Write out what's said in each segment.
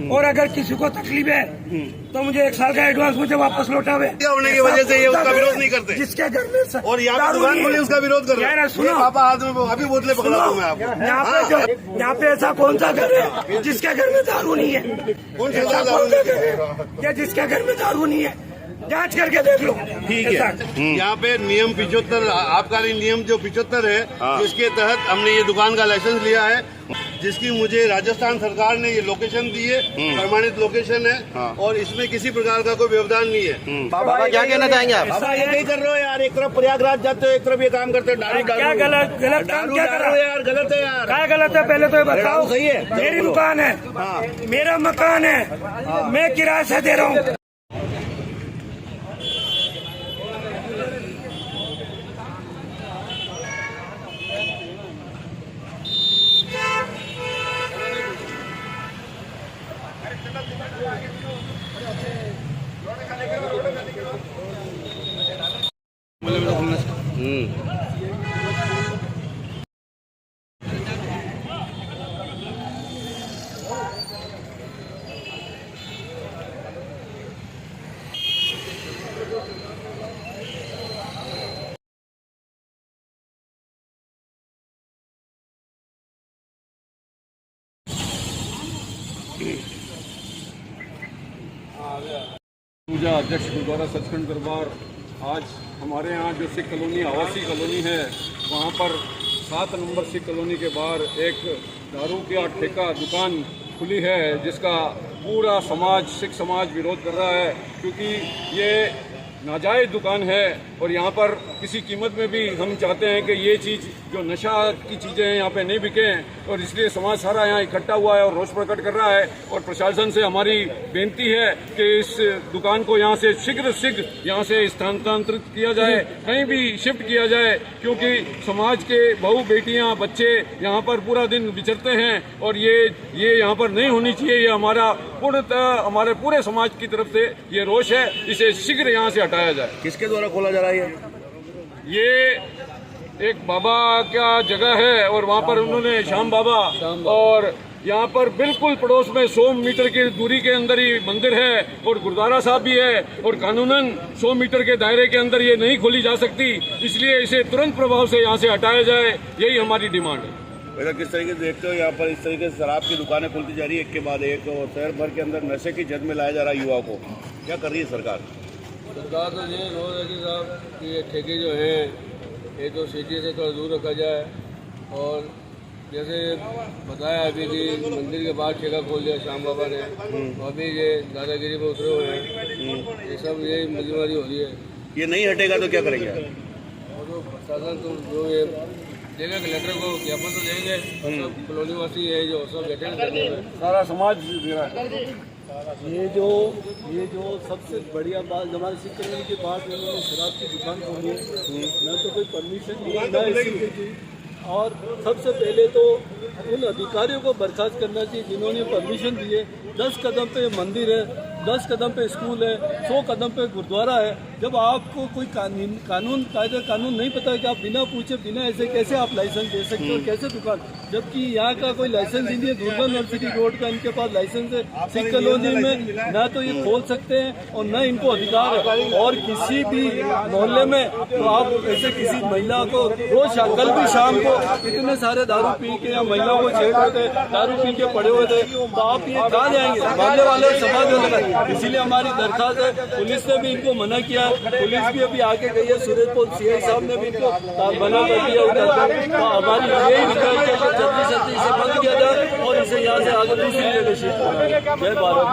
और अगर किसी को तकलीफ है तो मुझे 1 साल का एडवांस मुझे वापस लौटावे। होने की वजह से ये उसका विरोध नहीं करते, जिसके घर में और यहाँ दुकान खोली उसका विरोध कर रहे हैं। सुनो पापा हाथ में अभी बोतलें पकड़ा दूं मैं आपको। यहाँ पे ऐसा कौन सा घर है जिसके घर में दारू नहीं है? कौन सा दारू नहीं है? या जिसके घर में दारू नहीं है जांच करके देख लो। ठीक है, यहाँ पे नियम 75 आबकारी नियम जो 75 है, जिसके तहत हमने ये दुकान का लाइसेंस लिया है, जिसकी मुझे राजस्थान सरकार ने ये लोकेशन दी है, प्रमाणित लोकेशन है, और इसमें किसी प्रकार का कोई व्यवधान नहीं है। बाबा क्या कहना चाहेंगे आप? बाबा ये नहीं कर रहे हो यार, एक तरफ प्रयागराज जाते हो, एक तरफ ये काम करते हो। दारू क्या गलत काम क्या कर रहे हो यार? गलत है यार। क्या गलत है पहले तो ये बताओ। सही है, मेरी दुकान है, मेरा मकान है, मैं किराए से दे रहा हूँ। पूजा अध्यक्ष गुरुद्वारा सचखंड दरबार। आज हमारे यहाँ जो सिख कॉलोनी आवासीय कॉलोनी है, वहाँ पर 7 नंबर सिख कॉलोनी के बाहर एक दारू का ठेका दुकान खुली है, जिसका पूरा समाज, सिख समाज विरोध कर रहा है, क्योंकि ये नाजायज़ दुकान है और यहाँ पर किसी कीमत में भी हम चाहते हैं कि ये चीज़ जो नशा की चीज़ें हैं यहाँ पे नहीं बिकें, और इसलिए समाज सारा यहाँ इकट्ठा हुआ है और रोष प्रकट कर रहा है। और प्रशासन से हमारी बेनती है कि इस दुकान को यहाँ से शीघ्र यहाँ से स्थानांतरित किया जाए, कहीं भी शिफ्ट किया जाए, क्योंकि समाज के बहू बेटियाँ बच्चे यहाँ पर पूरा दिन विचरते हैं और ये यहाँ पर नहीं होनी चाहिए। ये हमारा पूर्णतः हमारे पूरे समाज की तरफ से ये रोष है, इसे शीघ्र यहाँ से हटाया जाए। किसके द्वारा खोला जा रहा है ये एक बाबा का जगह है और वहाँ पर उन्होंने श्याम बाबा, और यहाँ पर बिल्कुल पड़ोस में 100 मीटर की दूरी के अंदर ही मंदिर है और गुरुद्वारा साहब भी है, और कानूनन 100 मीटर के दायरे के अंदर ये नहीं खोली जा सकती, इसलिए इसे तुरंत प्रभाव से यहाँ से हटाया जाए, यही हमारी डिमांड है। वैसा किस तरीके से देखते हो यहाँ पर इस तरीके से शराब की दुकानें खुलती जा रही है एक के बाद एक, और शहर भर के अंदर नशे की जद में लाया जा रहा है युवाओं को, क्या कर रही है सरकार? सरकार तो ये रोज है कि साहब कि ये ठेके जो हैं ये तो सिटी से थोड़ा दूर रखा जाए, और जैसे बताया अभी कि मंदिर के बाहर ठेका खोल दिया श्याम बाबा ने, तो अभी ये दादागिरी पर उतरे हुए हैं, ये सब यही मजबूरी हो रही है। ये नहीं हटेगा तो क्या करेंगे? और तो प्रशासन तो जो ये देगा कलेक्टर को ज्ञापन तो देंगे, सब कॉलोनी वासी है जो सब बैठे सारा समाज दे रहा है। ये जो सबसे बढ़िया बात हमारे सिख कॉलोनी के पास इन्होंने शराब की दुकान खोली है, न तो कोई परमिशन दी न इसकी थी, और सबसे पहले तो उन अधिकारियों को बर्खास्त करना चाहिए जिन्होंने परमिशन दी है। 10 कदम पे मंदिर है, 10 कदम पे स्कूल है, 100 कदम पे गुरुद्वारा है। जब आपको कोई कानून नहीं पता है कि आप बिना पूछे बिना ऐसे कैसे आप लाइसेंस दे सकते हो, कैसे दुकान, जबकि यहाँ का कोई लाइसेंस ही नहीं है। दुर्गा यूनिवर्सिटी रोड का इनके पास लाइसेंस है, सिख कॉलोनी में ना तो ये खोल सकते हैं और न इनको अधिकार है। और किसी भी मोहल्ले में तो आप ऐसे किसी महिला को रोज कल भी शाम को इतने सारे दारू पी के या महिलाओं को छेड़ रहे थे, दारू पी के पड़े हुए थे, तो आप ये कहाँ जाएंगे? मानने वाले समाज में, इसीलिए हमारी दरखास्त है। पुलिस ने भी इनको मना किया, पुलिस भी अभी आके गई है, सूरजपुर सीआई साहब ने भी इनको मना कर दिया उधर। तो हमारी यही रिक्वेस्ट है कि जल्दी से जल्दी इसे बंद किया जाए और इसे यहाँ से आगे दूसरी जगह शिफ्ट करें। जय भारत।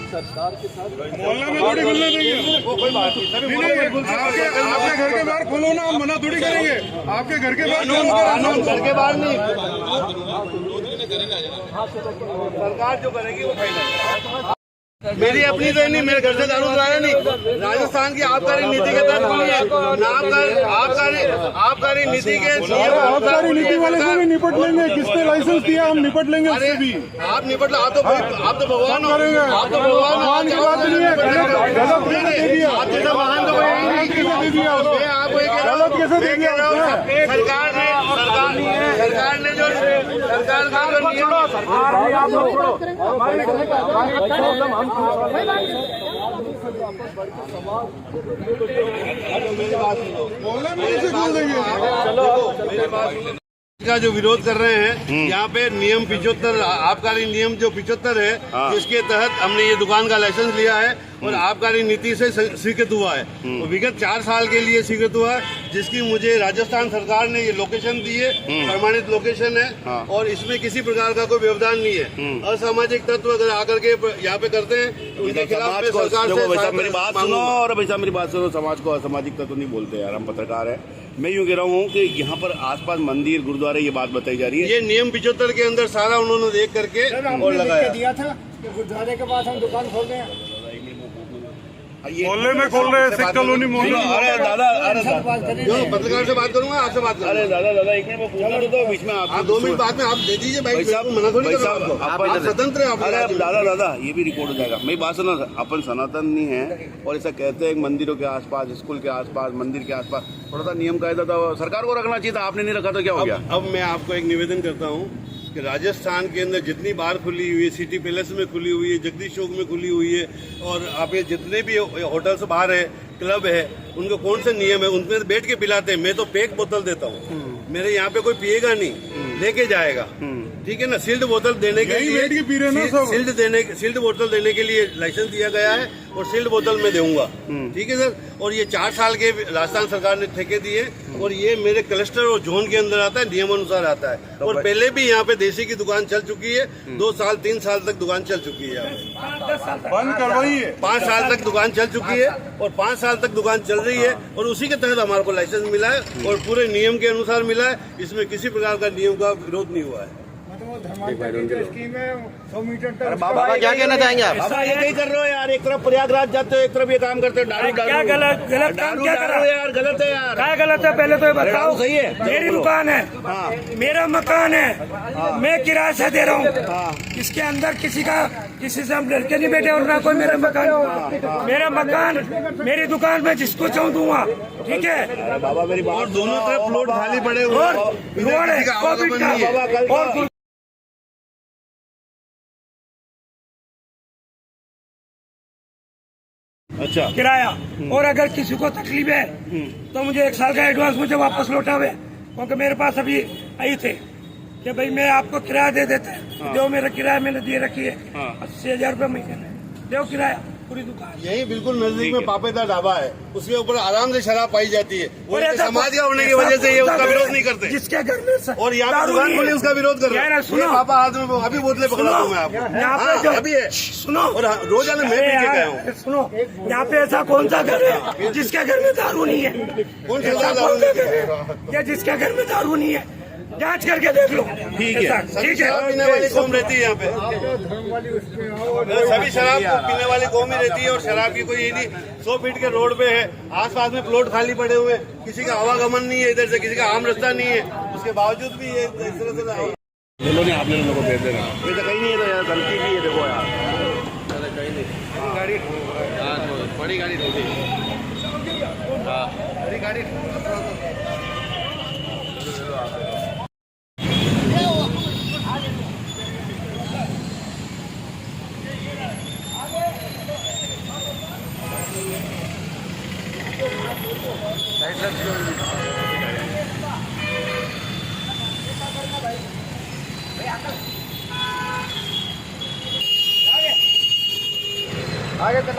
सरकार के साथ मोहल्ला में थोड़ी खुलने देंगे, वो कोई बात नहीं। आपके घर के बाहर खोलो ना, हम मना थोड़ी करेंगे। आपके घर के बाहर, घर के बाहर नहीं, सरकार जो करेगी वो फाइनल। मेरी अपनी तो नहीं, मेरे घर से दारू लाया नहीं, राजस्थान की आबकारी नीति के तहत खुली है। आबकारी नीति के आबकारी नीति वाले से भी निपट लेंगे। किसने लाइसेंस दिया, हम निपट लेंगे उससे भी। आप निपट लो, आप तो भगवान हो, आप तो भगवान की बात नहीं है। गलत कैसे दे दिया? आप जैसा महान तो गलत कैसे दे दिया? आपको गलत कैसे दे दिया? सरकार सरकार ने जो सरकार का जो नियम मोहल्ले में कैसे खोल देंगे? का जो विरोध कर रहे हैं, यहाँ पे नियम 75 आबकारी नियम जो 75 है, जिसके तहत हमने ये दुकान का लाइसेंस लिया है और आबकारी नीति से स्वीकृत हुआ है। तो विगत 4 साल के लिए स्वीकृत हुआ है, जिसकी मुझे राजस्थान सरकार ने ये लोकेशन दी है, प्रमाणित लोकेशन है और इसमें किसी प्रकार का कोई व्यवधान नहीं है। असामाजिक तत्व अगर आकर के यहाँ पे करते हैं तो उनके खिलाफ में सरकार से मेरी बात सुनो और भाई साहब मेरी बात सुनो। समाज को असामाजिक तत्व नहीं बोलते यार, हम पत्रकार हैं। मैं यूँ कह रहा हूँ कि यहाँ पर आसपास मंदिर गुरुद्वारे ये बात बताई जा रही है। ये नियम 75 के अंदर सारा उन्होंने देख करके और लगाया दिया था कि गुरुद्वारे के पास हम दुकान खोल रहे हैं। मोहल्ले में खोल रहे हैं, सिख कॉलोनी मोहल्ले। अरे दादा, अरे जो पत्रकार से बात करूंगा, आपसे बात करूंगा। अरे दादा एक मिनट में पूछना तो बीच में आप 2 मिनट बाद में आप दे दीजिए भाई साहब, मना थोड़ी कर रहा हूं आपको। आप स्वतंत्र हैं। अरे दादा ये भी रिकॉर्ड हो जाएगा। मेरी बात सुनो, अपन सनातन नहीं है और ऐसा कहते हैं मंदिरों के आसपास, स्कूल के आसपास, मंदिर के आसपास थोड़ा सा नियम कायदा तो सरकार को रखना चाहिए था, आपने नहीं रखा तो क्या हो गया? अब मैं आपको एक निवेदन करता हूँ कि राजस्थान के अंदर जितनी बार खुली हुई है, सिटी पैलेस में खुली हुई है, जगदीश चौक में खुली हुई है और आप ये जितने भी होटल्स बाहर है, क्लब है, उनको कौन से नियम है? उनमें बैठ के पिलाते हैं। मैं तो पैक बोतल देता हूँ, मेरे यहाँ पे कोई पिएगा नहीं, लेके जाएगा, ठीक है ना। सील्ड बोतल देने के लिए सील्ड बोतल देने के लिए लाइसेंस दिया गया है और सील्ड बोतल मैं दूंगा, ठीक है सर। और ये 4 साल के राजस्थान सरकार ने ठेके दिए और ये मेरे क्लस्टर और जोन के अंदर आता है, नियम अनुसार आता है। और पहले भी यहाँ पे देसी की दुकान चल चुकी है, 2 साल 3 साल तक दुकान चल चुकी है, बंद करवाइए। 5 साल तक दुकान चल चुकी है और 5 साल तक दुकान चल रही है और उसी के तहत हमारे को लाइसेंस मिला है और पूरे नियम के अनुसार मिला है। इसमें किसी प्रकार का नियम का विरोध नहीं हुआ है। बाबा क्या कहना चाहेंगे आप? बाबा ये कहीं कर रहे हो यार, एक तरफ प्रयागराज जाते हो, एक तरफ ये काम करते हो। क्या गलत काम क्या कर रहे हो यार? गलत है यार। क्या गलत है पहले तो ये बताओ। सही है, मेरी दुकान है, मेरा मकान है, मैं किराए से दे रहा हूँ। इसके अंदर किसी से हम लड़के नहीं बैठे और ना कोई मेरा मकान मेरी दुकान में जिसको चाहूँ दूंगा, ठीक है। बाबा मेरी बात, और दोनों तरफ प्लॉट खाली पड़े हुए और रोड है, कोविड का और अच्छा किराया। और अगर किसी को तकलीफ है तो मुझे 1 साल का एडवांस मुझे वापस लौटावे, क्योंकि मेरे पास अभी आई थे कि भाई मैं आपको किराया दे देते हैं। जो मेरा किराया मैंने दे रखी है 80,000 रुपये महीने में, दो किराया पूरी दुकान। यही बिल्कुल नजदीक में पापेदार ढाबा है, उसके ऊपर आराम से शराब पाई जाती है। वो समाज का होने की वजह से ये उसका विरोध नहीं करते। जिसके घर में और यहाँ पे दुकान खोली उसका विरोध कर रहे हैं। सुनो पापा हाथ में अभी बोतलें पकड़ा दूं मैं आपको, अभी है। सुनो, और रोजाना मैं पी के गया हूँ। सुनो, यहाँ पे ऐसा कौन सा घर है जिसके घर में दारू नहीं है? कौन सा दारू नहीं है? जिसके घर में दारू नहीं है जांच करके देख लो। ठीक है, ठीक है। शराब पीने वाली कौम रहती है यहाँ पे, सभी शराब पीने वाली कौम ही रहती है और शराब की कोई ये नहीं। 100 फीट के रोड पे है, आसपास में प्लॉट खाली पड़े हुए, किसी का आवागमन नहीं है, इधर से किसी का आम रास्ता नहीं है, उसके बावजूद भी ये इस तरह से नहीं, आप लोगों को भेज देना। ये तो कहीं नहीं है यार, गलती भी है। देखो यार, कहीं नहीं गाड़ी, बड़ी गाड़ी बड़ी गाड़ी आगे चल